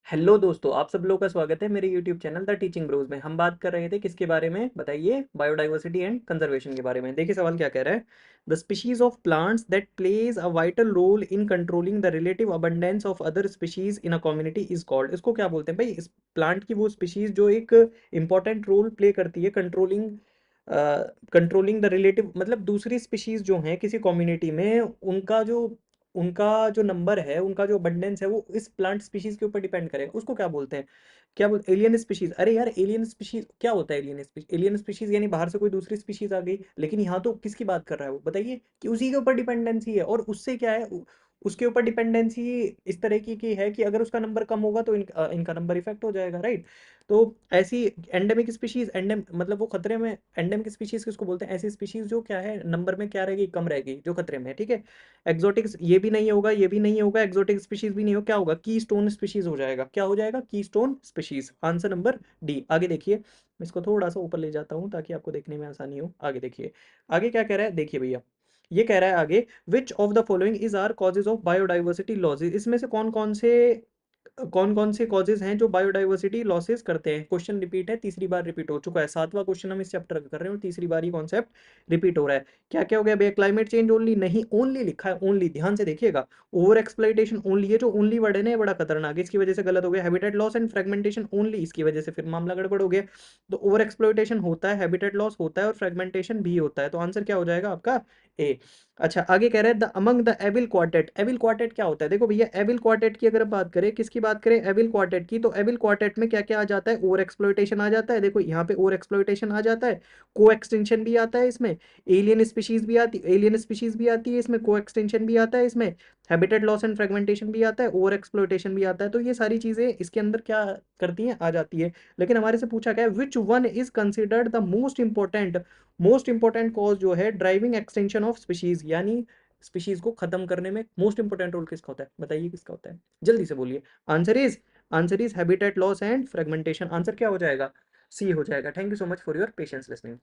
Hello दोस्तों, आप सब लोगों का स्वागत है मेरे YouTube channel the teaching bros में। हम बात कर रहे थे किसके बारे में, बताइए? बायोडाइवर्सिटी एंड कंजर्वेशन के बारे में। देखिए सवाल क्या कह रहा है। The species of plants that plays a vital role in controlling the relative abundance of other species in a community is called. इसको क्या बोलते हैं भाई? इस प्लांट की वो स्पीशीज जो एक इंपॉर्टेंट रोल प्ले करती है कंट्रोलिंग द रिलेटिव, मतलब दूसरी स्पीशीज जो हैं किसी कम्युनिटी में, उनका जो नंबर है, उनका जो अबंडेंस है, वो इस प्लांट स्पीशीज के ऊपर डिपेंड करेगा। उसको क्या बोलते हैं? क्या बोलते? Alien species. अरे यार, एलियन स्पीशीज क्या होता है? एलियन स्पीशीज, एलियन स्पीशीज यानी बाहर से कोई दूसरी स्पीशीज आ गई। लेकिन यहाँ तो किसकी बात कर रहा है वो, बताइए? कि उसी के ऊपर डिपेंडेंसी है, और उससे क्या है, उसके ऊपर डिपेंडेंसी इस तरह की है कि अगर उसका नंबर कम होगा तो इनका नंबर इफेक्ट हो जाएगा, राइट? तो ऐसी एंडेमिक स्पीशीज, मतलब वो खतरे में, एंडेमिक स्पीशीज किसको बोलते हैं? ऐसी स्पीशीज जो क्या है, नंबर में क्या रहेगी, कम रहेगी, जो खतरे में है, ठीक है। एक्सोटिक ये भी नहीं होगा, ये भी नहीं होगा, एक्सोटिक स्पीशीज भी नहीं हो, क्या होगा? की स्टोन स्पीशीज हो जाएगा। क्या हो जाएगा? की stone species. Answer number D. आगे देखिए, मैं इसको थोड़ा सा ऊपर ले जाता हूँ ताकि आपको देखने में आसानी हो। आगे देखिए, आगे क्या कह रहा है, देखिए भैया। ये कह रहा है आगे, which of the following is are causes of biodiversity losses. इसमें से कौन कौन से कॉजेज हैं जो बायोडाइवर्सिटी लॉसेस करते हैं? क्वेश्चन रिपीट है, तीसरी बार रिपीट हो चुका है। सातवां क्वेश्चन हम इस चैप्टर का कर रहे हैं और तीसरी बार ये कॉन्सेप्ट रिपीट हो रहा है। क्या क्या हो गया भैया? क्लाइमेट चेंज ओनली नहीं, ओनली लिखा है, ओनली, ध्यान से देखिएगा। ओवर एक्सप्लॉइटेशन ओनली, ये जो ओनली वर्ड है ना, ये बड़ा खतरनाक है, इसकी वजह से गलत हो गया। Habitat loss and fragmentation only, इसकी वजह से फिर मामला गड़बड़ हो गया। तो ओवर एक्सप्लॉइटेशन होता है, हैबिटेट लॉस होता है और फ्रेगमेंटेशन भी होता है। तो आंसर क्या हो जाएगा आपका? ए। अच्छा, आगे कह रहे हैं the among the evil quartet. Evil quartet क्या होता है? देखो भैया, एविल क्वार्टेट की अगर बात करें, किसकी बात करें? एविल क्वार्टेट की। तो एविल क्वार्टेट में क्या क्या आ जाता है? ओवर एक्सप्लॉइटेशन आ जाता है, देखो यहाँ पे ओवर एक्सप्लॉइटेशन आ जाता है, को एक्सटेंशन भी आता है इसमें, एलियन स्पीशीज भी आती है इसमें, को एक्सटेंशन भी आता है इसमें, हैबिटेट लॉस एंड फ्रेगमेंटेशन भी आता है, ओवर एक्सप्लॉइटेशन भी आता है। तो ये सारी चीजें इसके अंदर क्या करती हैं, आ जाती है। लेकिन हमारे से पूछा गया है which one is considered the most important cause जो है ड्राइविंग एक्सटेंशन ऑफ स्पीशीज, यानी स्पीशीज को खत्म करने में मोस्ट इंपॉर्टेंट रोल किसका होता है? बताइए किसका होता है, जल्दी से बोलिए। Answer is habitat loss and fragmentation. Answer क्या हो जाएगा? सी हो जाएगा। Thank you so much for your patience listening.